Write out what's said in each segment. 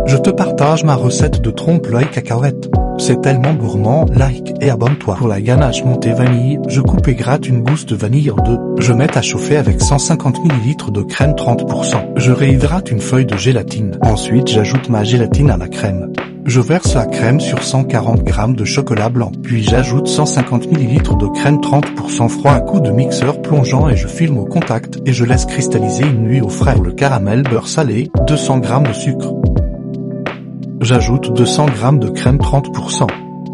Je te partage ma recette de trompe-l'œil cacahuète. C'est tellement gourmand, like et abonne-toi. Pour la ganache montée vanille, je coupe et gratte une gousse de vanille en deux. Je mets à chauffer avec 150 ml de crème 30%. Je réhydrate une feuille de gélatine. Ensuite, j'ajoute ma gélatine à la crème. Je verse la crème sur 140 g de chocolat blanc. Puis j'ajoute 150 ml de crème 30% froid, un coup de mixeur plongeant et je filme au contact et je laisse cristalliser une nuit au frais. Pour le caramel beurre salé, 200 g de sucre. J'ajoute 200 g de crème 30%.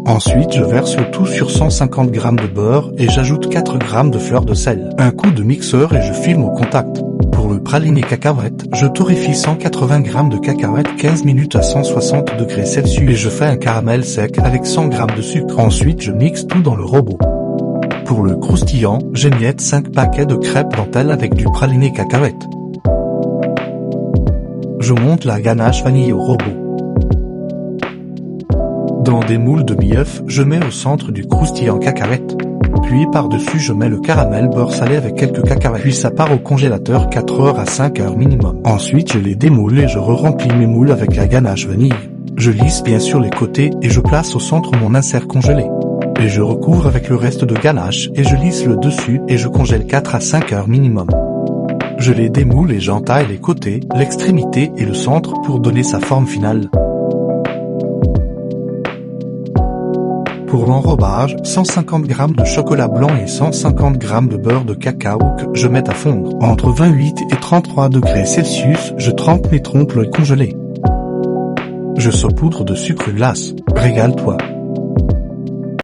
Ensuite, je verse le tout sur 150 g de beurre et j'ajoute 4 g de fleur de sel. Un coup de mixeur et je filme au contact. Pour le praliné cacahuète, je torréfie 180 g de cacahuètes 15 minutes à 160 degrés Celsius et je fais un caramel sec avec 100 g de sucre. Ensuite, je mixe tout dans le robot. Pour le croustillant, j'émiette 5 paquets de crêpes dentelle avec du praliné cacahuète. Je monte la ganache vanille au robot. Dans des moules de mi-œuf, je mets au centre du croustillant cacahuète. Puis par-dessus je mets le caramel beurre salé avec quelques cacahuètes. Puis ça part au congélateur 4 heures à 5 heures minimum. Ensuite je les démoule et je re-remplis mes moules avec la ganache vanille. Je lisse bien sûr les côtés et je place au centre mon insert congelé. Et je recouvre avec le reste de ganache et je lisse le dessus et je congèle 4 à 5 heures minimum. Je les démoule et j'entaille les côtés, l'extrémité et le centre pour donner sa forme finale. Pour l'enrobage, 150 g de chocolat blanc et 150 g de beurre de cacao que je mets à fondre. Entre 28 et 33 degrés Celsius, je trempe mes trompe-l'œil congelés. Je saupoudre de sucre glace. Régale-toi.